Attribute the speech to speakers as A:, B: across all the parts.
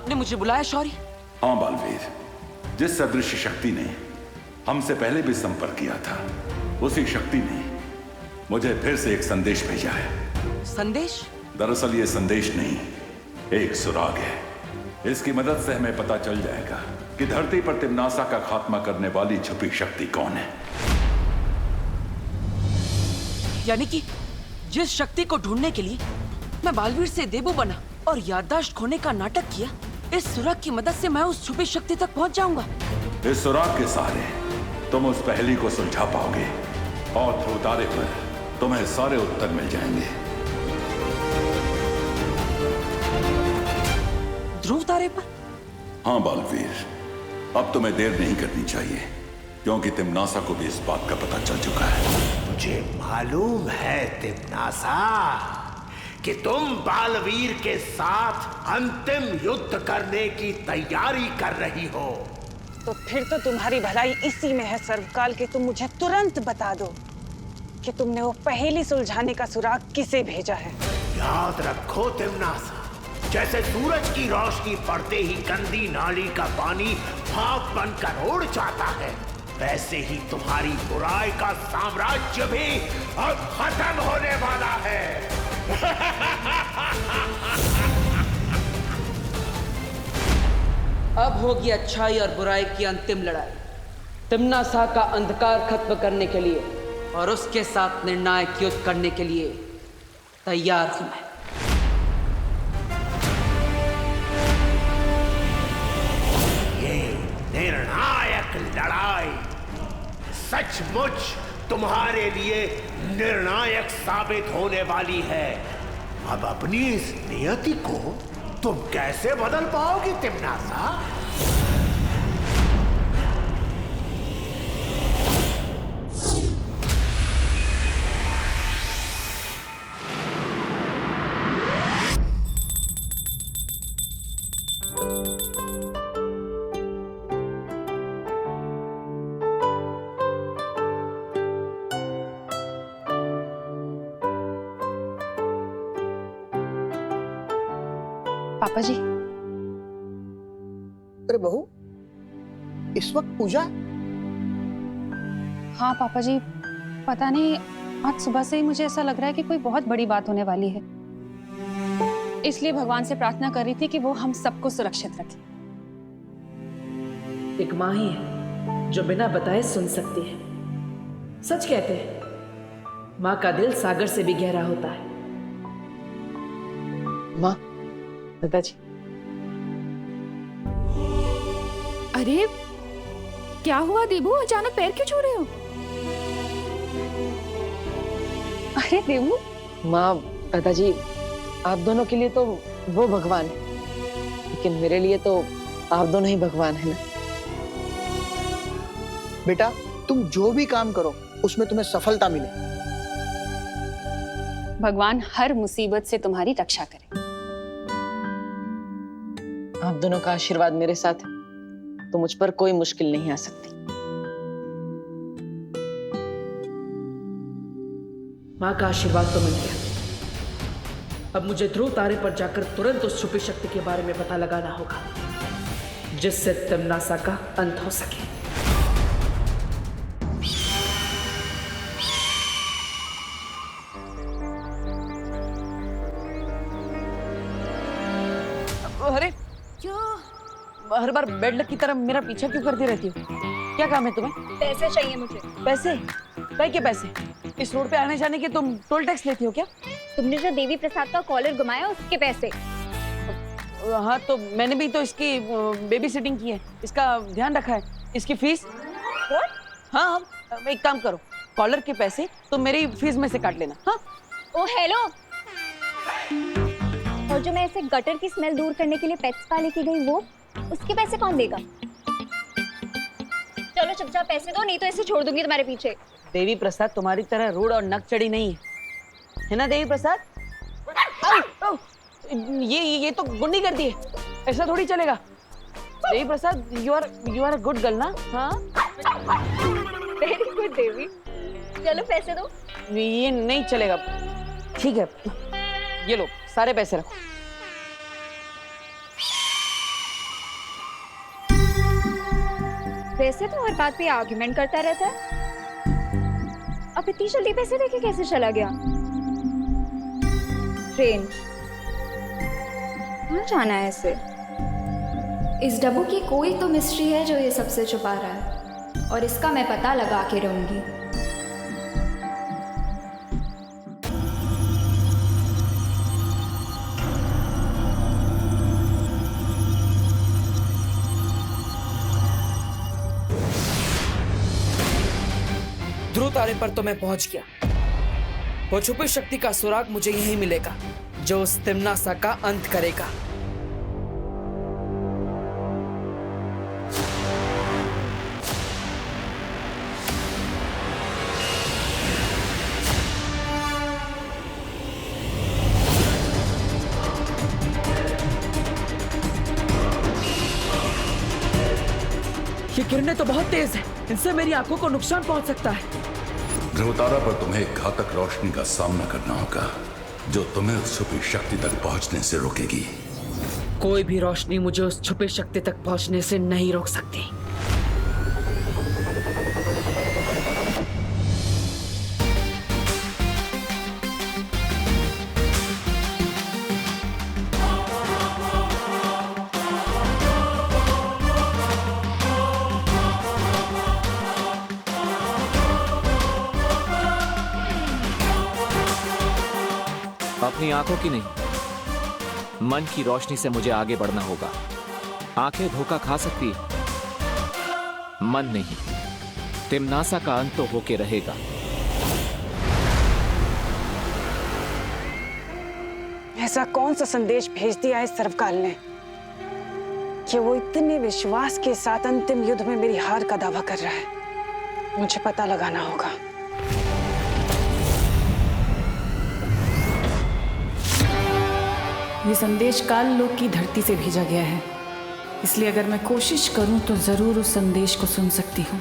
A: आपने मुझे बुलाया शौर्य?
B: हाँ बालवीर, जिस सदृश शक्ति ने हमसे पहले भी संपर्क किया था, उसी शक्ति ने मुझे फिर से एक संदेश भेजा है।
A: संदेश?
B: दरअसल ये संदेश नहीं, एक सुराग है। इसकी मदद से हमें पता चल जाएगा कि धरती पर तिम्नासा का खात्मा करने वाली छुपी शक्ति कौन है।
A: यानी कि जिस शक्ति को ढूंढने के लिए मैं बालवीर से देबू बना और याददाश्त खोने का नाटक किया, इस सुराग की मदद से मैं उस छुपी शक्ति तक पहुंच जाऊंगा।
B: इस सुराग के सहारे तुम उस पहेली को सुलझा पाओगे और ध्रुव तारे पर तुम्हें सारे उत्तर मिल जाएंगे।
A: ध्रुव तारे पर?
B: हाँ बालवीर, अब तुम्हें देर नहीं करनी चाहिए, क्योंकि तिम्नासा को भी इस बात का पता चल चुका है।
C: मुझे मालूम है तिम्नासा कि तुम बालवीर के साथ अंतिम युद्ध करने की तैयारी कर रही हो।
D: तो फिर तो तुम्हारी भलाई इसी में है सर्वकाल कि तुम मुझे तुरंत बता दो कि तुमने वो पहेली सुलझाने का सुराग किसे भेजा है।
C: याद रखो तिम्नासा, जैसे सूरज की रोशनी पड़ते ही गंदी नाली का पानी भाप बनकर उड़ जाता है, वैसे ही तुम्हारी बुराई का साम्राज्य भी अब खत्म होने वाला है।
A: अब होगी अच्छाई और बुराई की अंतिम लड़ाई। तिम्नासा का अंधकार खत्म करने के लिए और उसके साथ निर्णायक युद्ध करने के लिए तैयार हूं मैं।
C: ये निर्णायक लड़ाई सचमुच तुम्हारे लिए निर्णायक साबित होने वाली है। अब अपनी इस नियति को तुम कैसे बदल पाओगी तिम्नासा?
D: पापा जी।
E: अरे बहू, इस वक्त पूजा?
D: हाँ पापा जी, पता नहीं आज सुबह से ही मुझे ऐसा लग रहा है कि कोई बहुत बड़ी बात होने वाली है, इसलिए भगवान से प्रार्थना कर रही थी कि वो हम सबको सुरक्षित रखे।
A: एक माँ ही है जो बिना बताए सुन सकती है। सच कहते हैं, माँ का दिल सागर से भी गहरा होता है। माँ, दादाजी।
F: अरे क्या हुआ देबू, अचानक पैर क्यों छू रहे हो?
D: अरे देबू।
A: माँ, दादाजी, आप दोनों के लिए तो वो भगवान है, लेकिन मेरे लिए तो आप दोनों ही भगवान है ना।
E: बेटा, तुम जो भी काम करो उसमें तुम्हें सफलता मिले।
D: भगवान हर मुसीबत से तुम्हारी रक्षा करे।
A: आप दोनों का आशीर्वाद मेरे साथ है तो मुझ पर कोई मुश्किल नहीं आ सकती। माँ का आशीर्वाद तो मिल गया। अब मुझे ध्रुव तारे पर जाकर तुरंत उस छुपी शक्ति के बारे में पता लगाना होगा, जिससे तिम्नासा का अंत हो सके। अरे हर बार बेड की तरह मेरा पीछा क्यों करती रहती हो? क्या काम है तुम्हें?
F: पैसे चाहिए मुझे।
A: पैसे? क्या पैसे? इस रोड पे आने जाने के तुम टोल टैक्स लेती हो क्या?
F: तुमने जो देवी प्रसाद का कॉलर घुमाया उसके पैसे।
A: हाँ, तो मैंने भी तो इसकी बेबी सिटिंग की है, इसका ध्यान रखा है। इसकी फीस? हाँ, एक काम करो, कॉलर के पैसे तुम मेरी फीस में से काट लेना। हाँ?
F: ओ हेलो, और जो मैं ऐसे गटर की स्मेल दूर करने के लिए पेट्स पा लेके गई, वो उसके पैसे कौन देगा? चलो चुपचाप पैसे दो, नहीं तो ऐसे छोड़ दूंगी तुम्हारे पीछे।
A: देवी प्रसाद तुम्हारी तरह रूड और नक चढ़ी नहीं है ना देवी प्रसाद? ये तो गुंडी करती है, ऐसा थोड़ी चलेगा। Devi Prasad, you are a good girl ना? हाँ,
F: वेरी गुड देवी। चलो पैसे दो।
A: ये नहीं चलेगा। ठीक है, ये लो, सारे पैसे रखो।
G: वैसे तो हर बात पे आर्ग्यूमेंट करता रहता है। अब इतनी जल्दी पैसे लेके कैसे चला गया? ट्रेन कहाँ जाना है इसे?
H: इस डब्बू की कोई तो मिस्ट्री है जो ये सबसे छुपा रहा है, और इसका मैं पता लगा के रहूंगी।
I: ध्रुव तारे पर तो मैं पहुंच गया। वो छुपी शक्ति का सुराग मुझे यही मिलेगा जो उस तिम्नासा का अंत करेगा। ये किरणें तो बहुत तेज हैं। इनसे मेरी आंखों को नुकसान पहुंच सकता है।
B: ध्रुवतारा पर तुम्हें एक घातक रोशनी का सामना करना होगा जो तुम्हें उस छुपी शक्ति तक पहुंचने से रोकेगी।
I: कोई भी रोशनी मुझे उस छुपी शक्ति तक पहुंचने से नहीं रोक सकती।
J: अपनी आंखों की नहीं, मन की रोशनी से मुझे आगे बढ़ना होगा। आंखें धोखा खा सकती है, मन नहीं। तिम्नासा का अंत तो होके रहेगा।
K: ऐसा कौन सा संदेश भेज दिया है सर्वकाल ने कि वो इतने विश्वास के साथ अंतिम युद्ध में मेरी हार का दावा कर रहा है? मुझे पता लगाना होगा।
L: ये संदेश काल लोक की धरती से भेजा गया है, इसलिए अगर मैं कोशिश करूं तो जरूर उस संदेश को सुन सकती हूँ।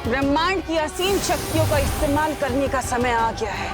K: ब्रह्मांड की असीम शक्तियों का इस्तेमाल करने का समय आ गया है।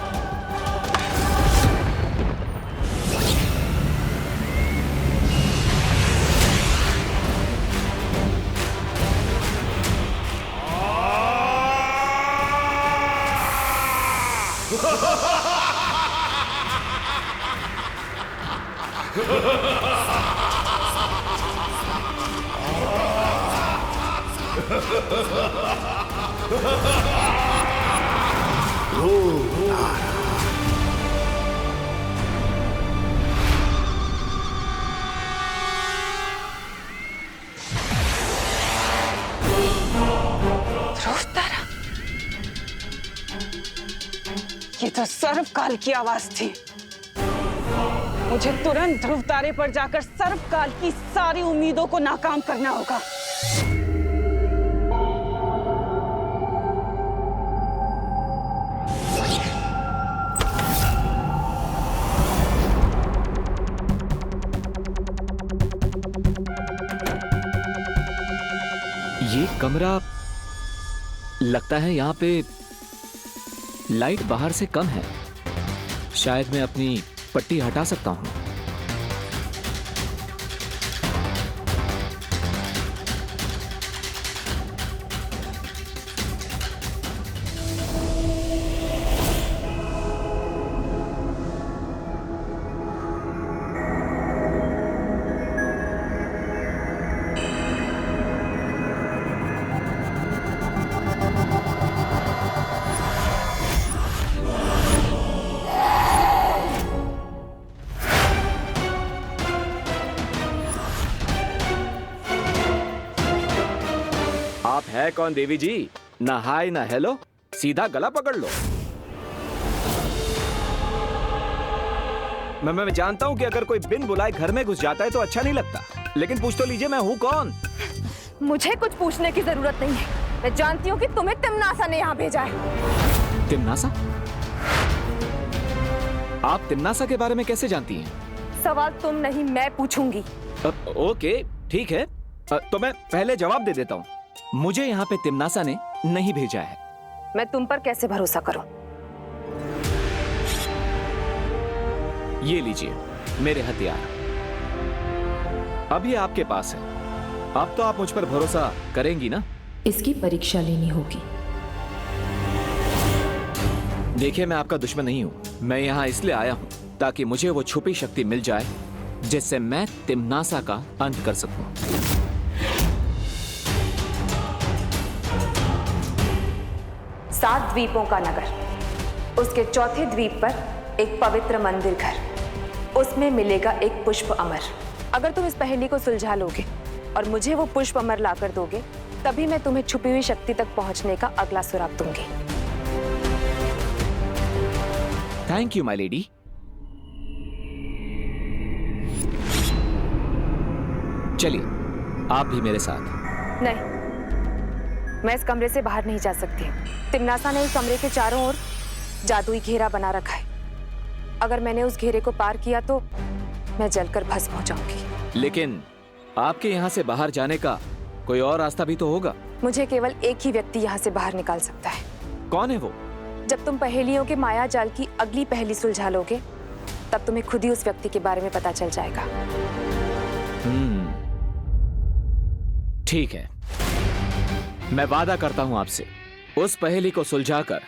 K: ये तो सर्वकाल की आवाज थी। मुझे तुरंत ध्रुव तारे पर जाकर सर्वकाल की सारी उम्मीदों को नाकाम करना होगा।
J: ये कमरा लगता है यहाँ पे लाइट बाहर से कम है। शायद मैं अपनी पट्टी हटा सकता हूँ। आप है कौन देवी जी? ना हाय ना हेलो, सीधा गला पकड़ लो। मैं जानता हूं कि अगर कोई बिन बुलाए घर में घुस जाता है तो अच्छा नहीं लगता, लेकिन पूछ तो लीजिए मैं हूं कौन।
M: मुझे कुछ पूछने की जरूरत नहीं है। मैं जानती हूँ कि तुम्हें तिम्नासा ने यहाँ भेजा है।
J: तिम्नासा? आप तिम्नासा के बारे में कैसे जानती हैं?
M: सवाल तुम नहीं मैं पूछूंगी।
J: ओके ठीक है, तो मैं पहले जवाब दे देता हूँ। मुझे यहाँ पे तिम्नासा ने नहीं भेजा है।
M: मैं तुम पर कैसे भरोसा करूं?
J: ये लीजिए मेरे हथियार, अब ये आपके पास है। अब तो आप मुझ पर भरोसा करेंगी ना?
N: इसकी परीक्षा लेनी होगी।
J: देखिए, मैं आपका दुश्मन नहीं हूं। मैं यहाँ इसलिए आया हूं ताकि मुझे वो छुपी शक्ति मिल जाए जिससे मैं तिम्नासा का अंत कर सकूं।
M: सात द्वीपों का नगर, उसके चौथे द्वीप पर एक पवित्र मंदिर घर, उसमें मिलेगा एक पुष्प अमर। अगर तुम इस पहेली को सुलझा लोगे और मुझे वो पुष्प अमर लाकर दोगे, तभी मैं तुम्हें छुपी हुई शक्ति तक पहुंचने का अगला सुराग दूंगी।
J: Thank you my lady. चलिए, आप भी मेरे साथ।
M: नहीं, मैं इस कमरे से बाहर नहीं जा सकती। तिम्नासा ने इस कमरे के चारों ओर जादुई घेरा बना रखा है। अगर मैंने उस घेरे को पार किया तो मैं जलकर भस्म हो जाऊंगी।
J: लेकिन आपके यहाँ से बाहर जाने का कोई और रास्ता भी तो होगा।
M: मुझे केवल एक ही व्यक्ति यहाँ से बाहर निकाल सकता है।
J: कौन है वो?
M: जब तुम पहेलियों के माया जाल की अगली पहेली सुलझा लोगे, तब तुम्हें खुद ही उस व्यक्ति के बारे में पता चल जाएगा।
J: ठीक है, मैं वादा करता हूं आपसे, उस पहेली को सुलझाकर,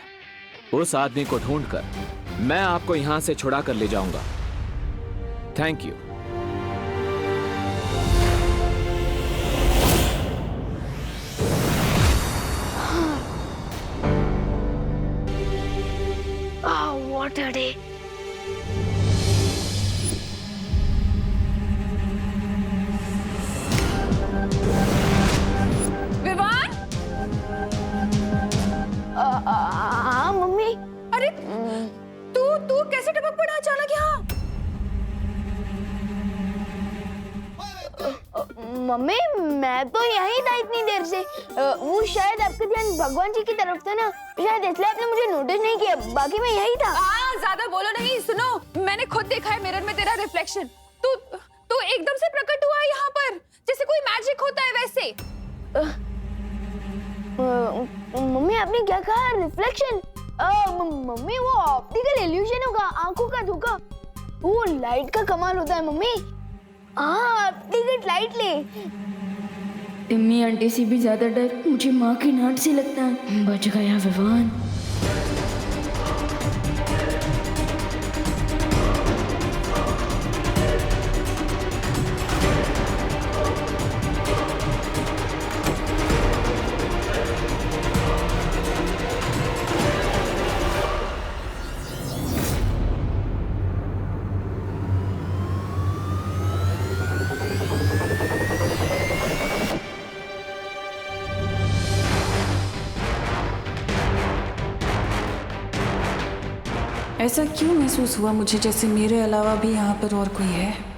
J: उस आदमी को ढूंढकर मैं आपको यहां से छुड़ा कर ले जाऊंगा। Thank you.
O: What a day.
M: Vivaan?
O: हाँ मम्मी।
M: अरे तू कैसे टपक पड़ा अचानक यहाँ?
O: मम्मी, मैं तो यहीं था इतनी देर से। वो शायद आपका ध्यान भगवान जी की तरफ था ना, शायद इसलिए आपने मुझे नोटिस नहीं किया। बाकी मैं यहीं था।
M: ज्यादा बोलो नहीं। सुनो, मैंने खुद देखा है मिरर में तेरा रिफ्लेक्शन। तू एकदम से प्रकट हुआ है यहाँ पर, जैसे कोई मैजिक होता है वैसे।
O: मम्मी, आपने क्या कहा? रिफ्लेक्शन? मम्मी, वो ऑप्टिकल इल्यूजन होगा, आंखों का धोखा। वो लाइट का कमाल होता है मम्मी। हाँ, टिकट लाइट ले।
N: इम्मी आंटी से भी ज्यादा डर मुझे माँ की नाट से लगता है। बच गया विवान।
L: ऐसा क्यों महसूस हुआ मुझे जैसे मेरे अलावा भी यहाँ पर और कोई है?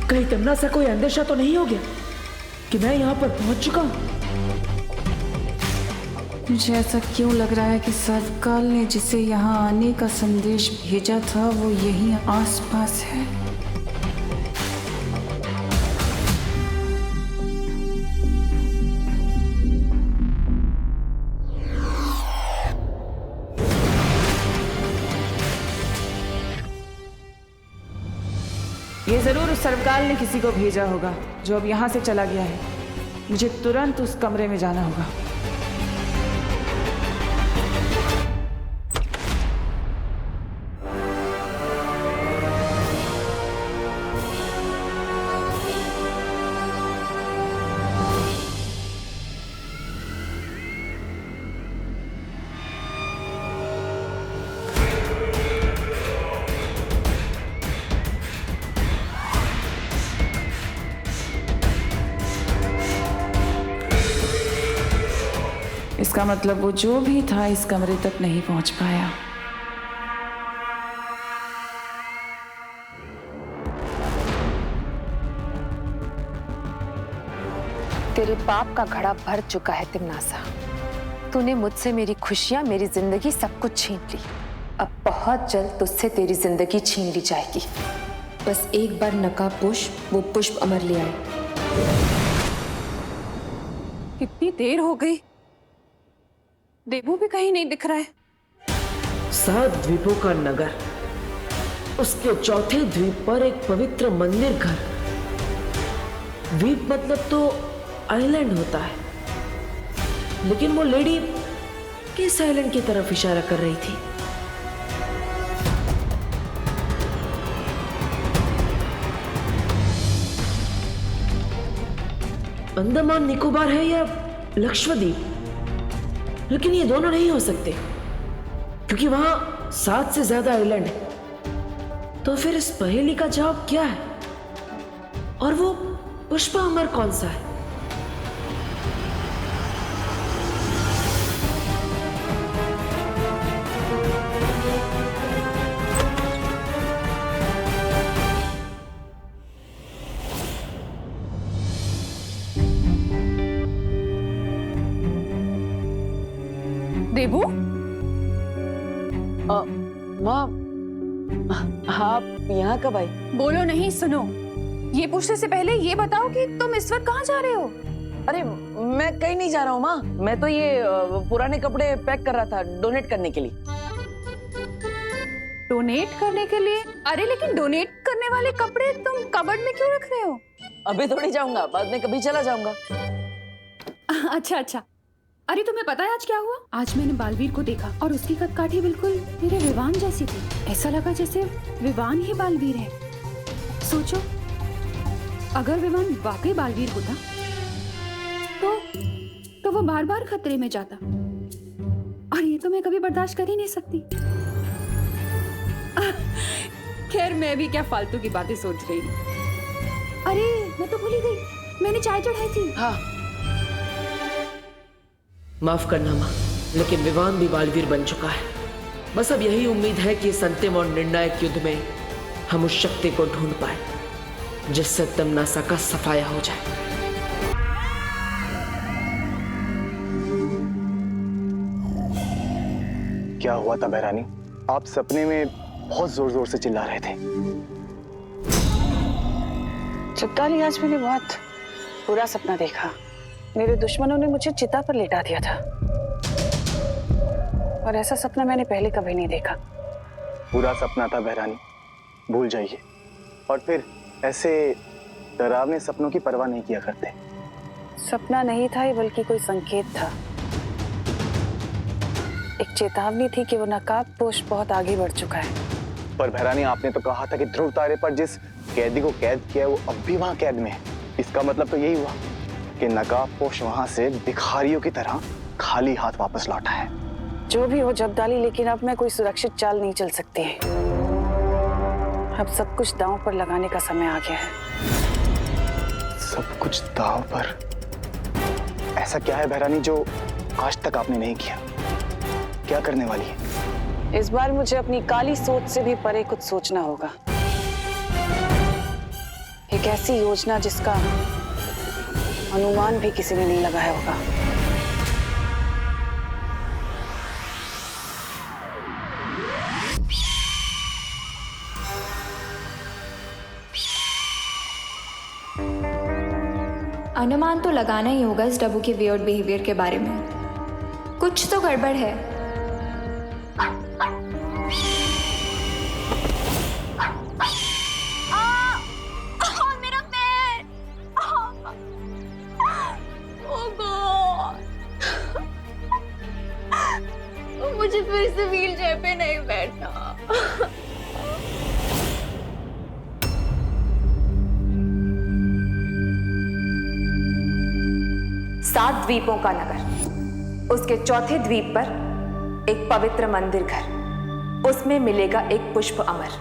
I: कहीं तिम्नासा कोई अंदेशा तो नहीं हो गया कि मैं यहाँ पर पहुंच चुका हूँ?
L: मुझे ऐसा क्यों लग रहा है कि सर्वकाल ने जिसे यहाँ आने का संदेश भेजा था वो यहीं आसपास है।
K: ये जरूर उस सर्वकाल ने किसी को भेजा होगा जो अब यहाँ से चला गया है। मुझे तुरंत उस कमरे में जाना होगा।
L: इसका मतलब वो जो भी था इस कमरे तक नहीं पहुंच पाया।
M: तेरे पाप का घड़ा भर चुका है तिमनासा। तूने मुझसे मेरी खुशियां, मेरी जिंदगी सब कुछ छीन ली। अब बहुत जल्द तुझसे तेरी जिंदगी छीन ली जाएगी। बस एक बार नकाबपोश वो पुष्प अमर ले आए।
D: कितनी देर हो गई, देवू भी कहीं नहीं दिख रहा है।
I: 7 द्वीपों का नगर, उसके चौथे द्वीप पर एक पवित्र मंदिर घर। द्वीप मतलब तो आइलैंड होता है, लेकिन वो लेडी किस आइलैंड की तरफ इशारा कर रही थी? अंडमान निकोबार है या लक्षद्वीप, लेकिन ये दोनों नहीं हो सकते क्योंकि वहां 7 से ज्यादा आइलैंड है। तो फिर इस पहेली का जवाब क्या है? और वो पुष्प अमर कौन सा है?
D: देवू,
A: माँ, आप यहाँ कब आई?
D: बोलो नहीं, सुनो। ये पूछने से पहले ये बताओ कि तुम इस वक्त कहाँ जा रहे हो?
A: अरे मैं कहीं नहीं जा रहा हूँ माँ, मैं तो ये पुराने कपड़े पैक कर रहा था डोनेट करने के लिए।
D: डोनेट करने के लिए? अरे लेकिन डोनेट करने वाले कपड़े तुम कबर्ड में क्यों रख रहे हो?
A: अभी थोड़ी जाऊंगा, बाद में कभी चला जाऊंगा।
D: अच्छा अच्छा। अरे तुम्हें पता है आज क्या हुआ? आज मैंने बालवीर को देखा और उसकी कदकाठी बिल्कुल मेरे विवान जैसी थी। ऐसा लगा जैसे विवान ही बालवीर है। सोचो, अगर विवान वाकई बालवीर होता तो वो बार बार खतरे में जाता, और ये तो मैं कभी बर्दाश्त कर ही नहीं सकती। खैर, मैं भी क्या फालतू की बातें सोच रही हूँ। अरे मैं तो भूल ही गई, मैंने चाय चढ़ाई थी।
A: हाँ,
I: माफ करना माँ, लेकिन विवान भी बालवीर बन चुका है। बस अब यही उम्मीद है कि इस अंतिम और निर्णायक युद्ध में हम उस शक्ति को ढूंढ पाए जिससे तिमनासा का सफाया हो जाए।
E: क्या हुआ था बहरानी? आप सपने में बहुत जोर जोर से चिल्ला रहे थे।
K: चित्ताली, आज मैंने बहुत बुरा सपना देखा। मेरे दुश्मनों ने मुझे चिता पर लेटा दिया था, और ऐसा सपना मैंने पहले कभी नहीं देखा।
E: पूरा सपना था बहरानी, भूल जाइए। और फिर ऐसे डरावने सपनों की परवाह नहीं किया करते।
K: सपना नहीं था ये, बल्कि कोई संकेत था। एक चेतावनी थी कि वो नकाबपोश बहुत आगे बढ़ चुका है।
E: पर बहरानी, आपने तो कहा था कि ध्रुव तारे पर जिस कैदी को कैद किया है वो अब भी वहां कैद में है। इसका मतलब तो यही हुआ कि नकाबपोश वहां से भिखारियों की तरह खाली हाथ वापस लौटा है।
K: जो भी हो जब्दाली, लेकिन अब मैं कोई सुरक्षित चाल नहीं चल सकती। अब सब कुछ दांव पर लगाने का समय आ गया है।
E: सब कुछ दांव पर? ऐसा क्या है बहरानी जो आज तक आपने नहीं किया? क्या करने वाली है?
K: इस बार मुझे अपनी काली सोच से भी परे कुछ सोचना होगा। एक ऐसी योजना जिसका अनुमान भी किसी ने नहीं लगाया होगा।
H: अनुमान तो लगाना ही होगा इस डब्बू के वियर्ड बिहेवियर के बारे में। कुछ तो गड़बड़ है।
O: मेरा पैर! Oh God! मुझे फिर से व्हील चेयर पे नहीं बैठना।
M: 7 द्वीपों का नगर, उसके चौथे द्वीप पर एक पवित्र मंदिर घर, उसमें मिलेगा एक पुष्प अमर।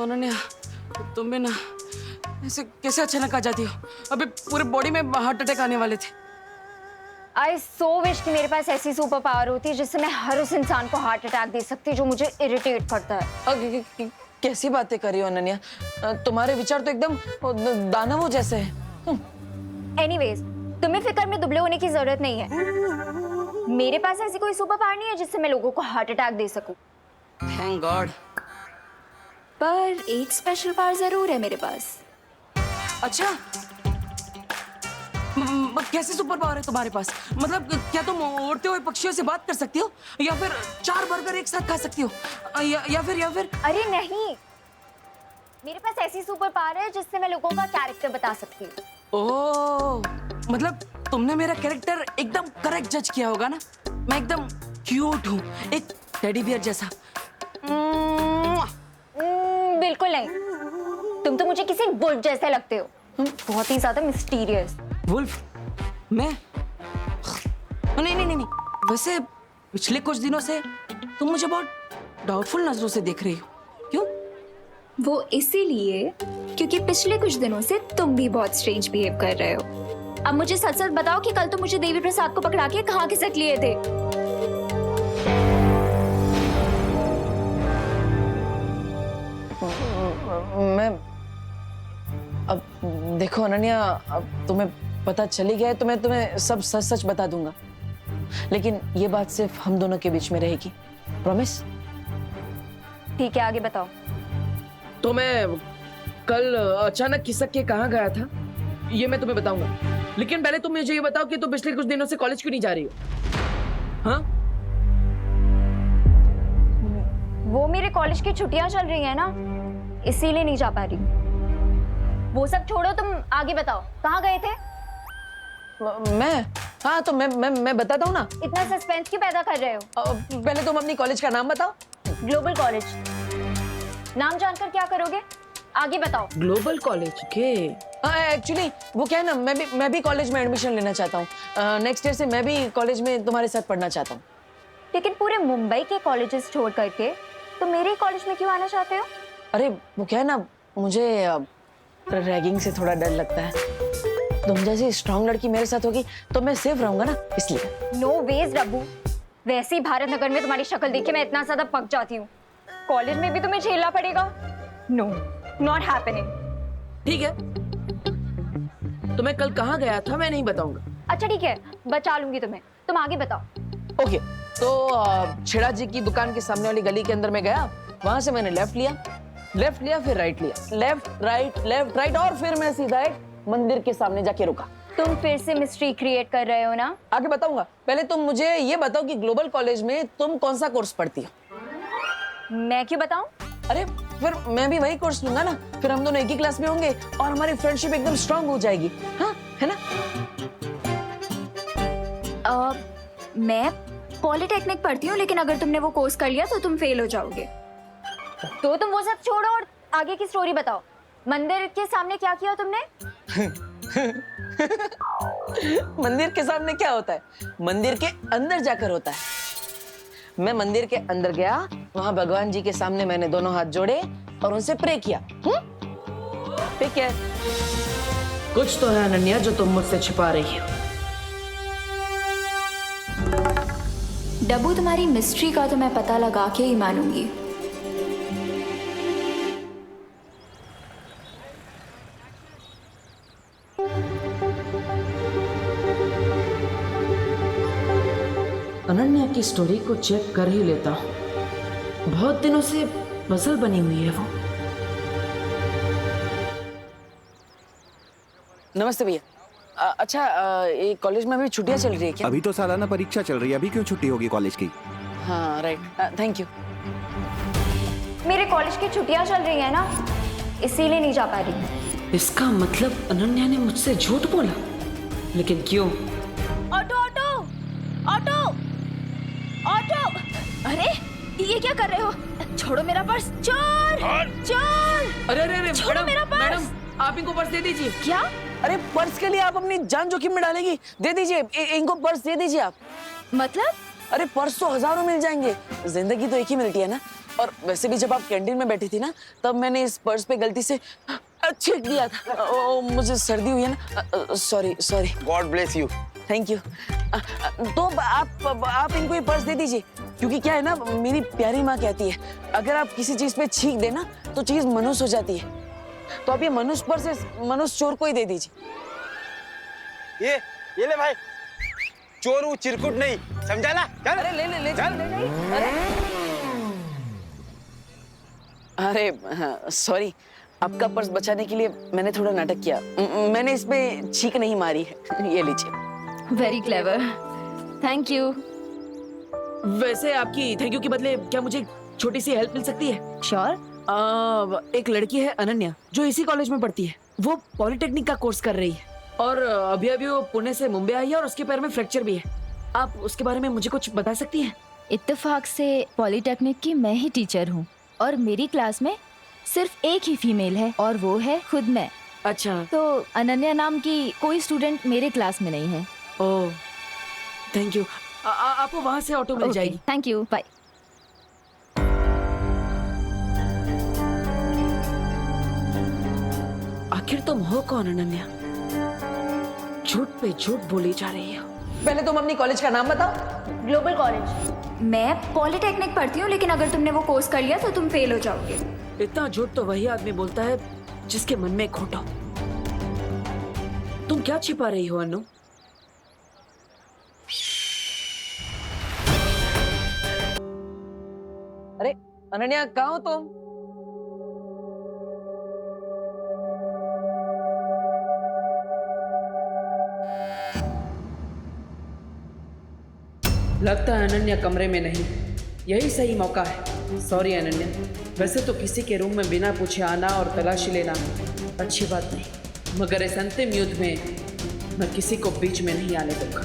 A: अनन्या, तुम भी ना ऐसे कैसे अचानक आ जाती हो? अभी पूरे बॉडी में हार्ट अटैक आने वाले थे।
H: आई सो विश कि मेरे पास ऐसी सुपर पावर होती जिससे मैं हर उस इंसान को हार्ट अटैक दे सकती जो मुझे इरिटेट करता है।
A: कैसी बातें कर रही हो अनन्या? तुम्हारे विचार तो एकदम दानवों जैसे हैं।
H: एनीवेज, तुम्हें फिक्र में दुबले होने की जरूरत नहीं है। मेरे पास ऐसी कोई सुपर पावर नहीं है जिससे मैं लोगों को हार्ट अटैक दे सकूं।
A: Thank God.
H: पर एक स्पेशल पावर जरूर है मेरे पास।
A: अच्छा, कैसे सुपर पावर है तुम्हारे पास? मतलब क्या तुम उड़ते हुए पक्षियों से बात कर सकती हो, या फिर 4 बर्गर एक साथ खा सकती हो, या फिर
H: अरे नहीं, मेरे पास ऐसी सुपर पावर है जिससे मैं लोगों का कैरेक्टर बता सकती हूँ।
A: ओह, मतलब तुमने मेरा कैरेक्टर एकदम करेक्ट जज किया होगा ना? मैं एकदम क्यूट हूँ, एक टेडी बियर जैसा।
H: बिल्कुल नहीं, तुम तो मुझे किसी वुल्फ जैसे लगते हो, बहुत ही ज्यादा मिस्टीरियस।
A: वुल्फ? मैं? नहीं। वैसे पिछले कुछ दिनों से तुम मुझे बहुत डाउटफुल नजरों से देख रही हो, क्यों?
H: वो इसीलिए क्योंकि पिछले कुछ दिनों से तुम भी बहुत स्ट्रेंज बिहेव कर रहे हो। अब मुझे सच सच बताओ कि कल तुम मुझे देवी प्रसाद को पकड़ा के कहाँ खिसक लिए थे?
A: मैं अब देखो अनन्या, अब तुम्हें पता चली गया है तो मैं तुम्हें सब सच सच बता दूंगा, लेकिन ये बात सिर्फ हम दोनों के बीच में रहेगी। प्रॉमिस?
H: ठीक है, आगे बताओ।
A: तो मैं कल अचानक खिसक के कहाँ गया था ये मैं तुम्हें बताऊंगा, लेकिन पहले तुम मुझे ये बताओ कि तुम पिछले कुछ दिनों से कॉलेज क्यों नहीं जा रही हो? हाँ?
H: वो मेरे कॉलेज की छुट्टियां चल रही है ना, इसीलिए नहीं जा पा रही। वो सब छोड़ो, तुम आगे बताओ, कहाँ गए थे?
A: मैं? हाँ तो मैं बताता हूँ ना।
H: इतना सस्पेंस क्यों पैदा कर रहे हो?
A: पहले तुम अपनी कॉलेज का नाम बताओ।
H: Global college. नाम जानकर क्या करोगे? आगे बताओ।
A: ग्लोबल कॉलेज के? हाँ एक्चुअली वो क्या है ना, मैं भी कॉलेज में एडमिशन लेना चाहता हूँ। नेक्स्ट ईयर से मैं भी कॉलेज में तुम्हारे साथ पढ़ना चाहता हूँ।
H: लेकिन पूरे मुंबई के कॉलेजेस छोड़ करके तुम मेरे कॉलेज में क्यों आना चाहते हो?
A: अरे वो क्या है ना, मुझे रैगिंग से थोड़ा डर लगता है। तुम जैसी स्ट्रांग लड़की मेरे साथ होगी तो मैं सेफ रहूंगा ना, इसलिए।
H: नो वेज रब्बू, वैसे ही भारत नगर में तुम्हारी शक्ल देख के मैं इतना ज्यादा पक जाती हूँ, कॉलेज में भी तुम्हें झेलना पड़ेगा। No, not happening.
A: ठीक है, तो मैं कल कहाँ गया था मैं नहीं बताऊंगा।
H: अच्छा ठीक है, बचा लूंगी तुम्हें, तुम आगे बताओ।
A: ओके, तो छेड़ा जी की दुकान के सामने वाली गली के अंदर में गया, वहां से मैंने लेफ्ट लिया फिर राइट लिया, लेफ्ट राइट और फिर मैं सीधा एक मंदिर के सामने जाके रुका।
H: तुम फिर से मिस्ट्री क्रिएट कर रहे हो ना?
A: आगे बताऊंगा, पहले तुम मुझे ये बताओ कि ग्लोबल कॉलेज में तुम कौन सा कोर्स पढ़ती हो?
H: मैं क्यों बताऊं?
A: अरे फिर मैं भी वही कोर्स लूंगा ना, फिर हम दोनों एक ही क्लास में होंगे और हमारी फ्रेंडशिप एकदम स्ट्रांग हो जाएगी। हाँ है ना?
H: मैं पॉलिटेक्निक पढ़ती हूँ, लेकिन अगर तुमने वो कोर्स कर लिया तो तुम फेल हो जाओगे। तो तुम वो सब छोड़ो और आगे की स्टोरी बताओ। मंदिर के सामने क्या किया तुमने?
A: मंदिर के सामने क्या होता है? मंदिर के अंदर जाकर होता है। मैं मंदिर के अंदर गया, वहां भगवान जी के सामने मैंने दोनों हाथ जोड़े और उनसे प्रे किया। ठीक है, कुछ तो है अनन्या जो तुम मुझसे छिपा रही हो।
H: डब्बू, तुम्हारी मिस्ट्री का तो मैं पता लगा के ही मानूंगी।
A: अनन्या की स्टोरी को चेक कर ही लेता हूँ, बहुत दिनों से पजल बनी हुई है वो। नमस्ते भैया। अच्छा, ये कॉलेज में अभी छुट्टियां चल रही है क्या?
P: अभी तो सालाना परीक्षा चल रही है, अभी क्यों छुट्टी होगी कॉलेज की?
A: हाँ राइट, थैंक यू।
H: मेरे कॉलेज की छुट्टियां चल रही है ना, इसीलिए नहीं जा पा रही।
A: इसका मतलब अनन्या ने मुझसे झूठ बोला, लेकिन क्यों?
G: Auto auto auto auto! अरे ये क्या कर रहे हो? छोड़ो मेरा पर्स! चोर चोर!
A: अरे
G: छोड़ो मेरा पर्स!
A: मैडम आप इनको पर्स दे दीजिए।
G: क्या?
A: अरे पर्स के लिए आप अपनी जान जोखिम में डालेगी? दे दीजिए, इनको पर्स दे दीजिए आप।
G: मतलब?
A: अरे पर्स तो हजारों मिल जाएंगे, जिंदगी तो एक ही मिलती है ना। और वैसे भी जब आप कैंटीन में बैठी थी ना, तब मैंने इस पर्स पे गलती से छींक दिया था। मुझे सर्दी हुई है ना, sorry sorry.
E: God bless you.
A: Thank you. तो आप इनको ये पर्स दे दीजिए, क्योंकि क्या है ना, मेरी प्यारी माँ कहती है अगर आप किसी चीज पे छींक देना तो चीज मनुष्य हो जाती है। तो आप ये मनुष्य पर्स मनुष्य चोर को ही दे दीजिए।
E: ये ले भाई, चोर वो चिरकुट नहीं, समझा ना? चल।
A: अरे ले चल। अरे सॉरी, आपका पर्स बचाने के लिए मैंने थोड़ा नाटक किया। मैंने इस पे छींक नहीं मारी है। ये लीजिए।
H: Very clever, thank you.
A: वैसे आपकी थैंक यू के बदले क्या मुझे छोटी सी हेल्प मिल सकती है?
H: श्योर।
A: एक लड़की है अनन्या, जो इसी कॉलेज में पढ़ती है। वो पॉलिटेक्निक का कोर्स कर रही है और अभी अभी वो पुणे से मुंबई आई है और उसके पैर में फ्रैक्चर भी है। आप उसके बारे में मुझे कुछ बता सकती हैं?
H: इत्तेफाक से पॉलिटेक्निक की मैं ही टीचर हूँ और मेरी क्लास में सिर्फ एक ही फीमेल है और वो है खुद मैं।
A: अच्छा।
H: तो अनन्या नाम की कोई स्टूडेंट मेरे क्लास में नहीं है।
A: Oh, thank you. आपको वहाँ से ऑटो मिल जाएगी।
H: Thank you, bye.
A: आखिर तुम हो कौन अनन्या? झूठ पे झूठ बोली जा रही हो। पहले तुम अपनी कॉलेज का नाम बताओ।
H: Global college. मैं पॉलिटेक्निक पढ़ती हूँ, लेकिन अगर तुमने वो कोर्स कर लिया तो तुम फेल हो जाओगे।
A: इतना झूठ तो वही आदमी बोलता है जिसके मन में खोटा हो। तुम क्या छिपा रही हो अनु? अरे अनन्या, कहाँ हो तुम? लगता है अनन्या कमरे में नहीं। यही सही मौका है। सॉरी अनन्या, वैसे तो किसी के रूम में बिना पूछे आना और तलाशी लेना अच्छी बात नहीं, मगर इस अंतिम युद्ध में मैं किसी को बीच में नहीं आने दूंगा।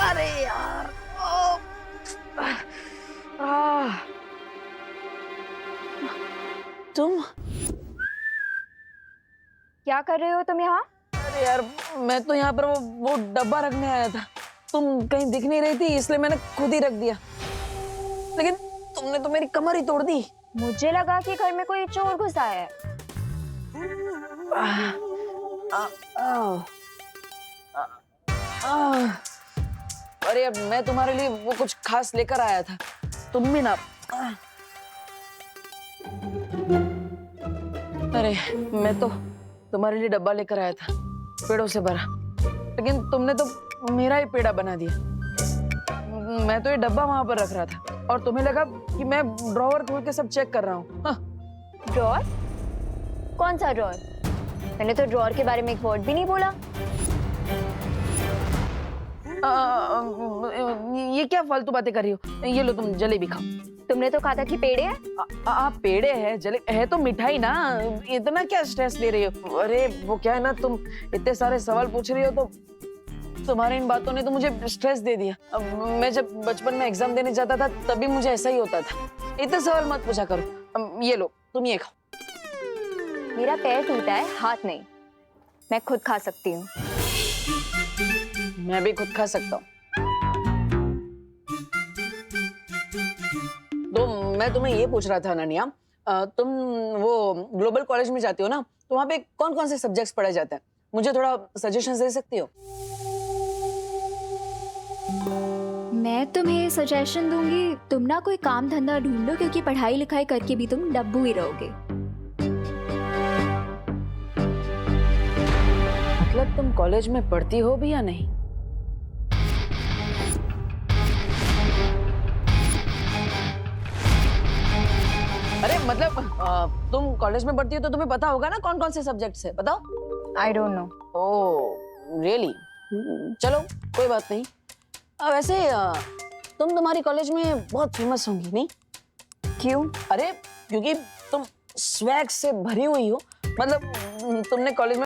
A: अरे यार, तुम
H: क्या कर रहे हो तुम यहाँ?
A: अरे यार, मैं तो यहाँ पर वो डब्बा रखने आया था। तुम कहीं दिख नहीं रही थी, इसलिए मैंने खुद ही रख दिया। लेकिन तुमने तो मेरी कमर ही तोड़ दी।
H: मुझे लगा कि घर में कोई चोर घुसा है।
A: अरे अब मैं तुम्हारे लिए वो कुछ खास लेकर आया था, तुम भी ना। अरे मैं तो तुम्हारे लिए डब्बा लेकर आया था, पेड़ों से भरा, लेकिन तुमने तो मेरा ही पेड़ा बना दिया। मैं तो ये डब्बा वहां पर रख रहा था और तुम्हें लगा कि मैं ड्रॉवर खोल के सब चेक कर रहा हूँ।
H: ड्रॉवर? कौन सा ड्रॉवर? मैंने तो ड्रॉवर के बारे में एक वर्ड भी नहीं बोला।
A: ये क्या फालतू बातें कर रही हो? ये लो, तुम जलेबी खाओ।
H: तुमने तो कहा था कि पेड़े हैं।
A: पेड़े हैं, जलेबी है तो मिठाई ना। इतना क्या स्ट्रेस ले रही हो? अरे वो क्या है ना, तुम इतने सारे सवाल पूछ रही हो तो तुम्हारी इन बातों ने तो मुझे स्ट्रेस दे दिया। अब मैं जब बचपन में एग्जाम देने जाता था तभी मुझे ऐसा ही होता था। इतने सवाल मत पूछा करो। ये लो, तुम ये खाओ।
H: मेरा पैर टूटा है, हाथ नहीं। मैं खुद खा सकती हूँ।
A: मैं भी खुद खा सकता हूँ। तो मैं तुम्हें ये पूछ रहा था अनन्या, तुम वो ग्लोबल कॉलेज में जाती हो ना, तो वहाँ पे कौन कौन से सब्जेक्ट्स पढ़ाए जाते हैं? मुझे थोड़ा सजेशन दे सकती हो?
H: मैं तुम्हें सजेशन दूंगी, तुम ना कोई काम धंधा ढूंढो, क्योंकि पढ़ाई लिखाई करके भी तुम डब्बू ही रहोगे।
A: मतलब तुम कॉलेज में पढ़ती हो भी या नहीं? अरे मतलब तुम कॉलेज में पढ़ती हो तो तुम्हें पता होगा ना कौन कौन से सब्जेक्ट्स है, बताओ।
H: I don't know.
A: Oh really? चलो कोई बात नहीं। वैसे तुम तुम्हारी कॉलेज में बहुत फेमस होंगी नहीं?
H: क्यों?
A: अरे क्योंकि तुम स्वैग से भरी हुई हो। मतलब तुमने कॉलेज में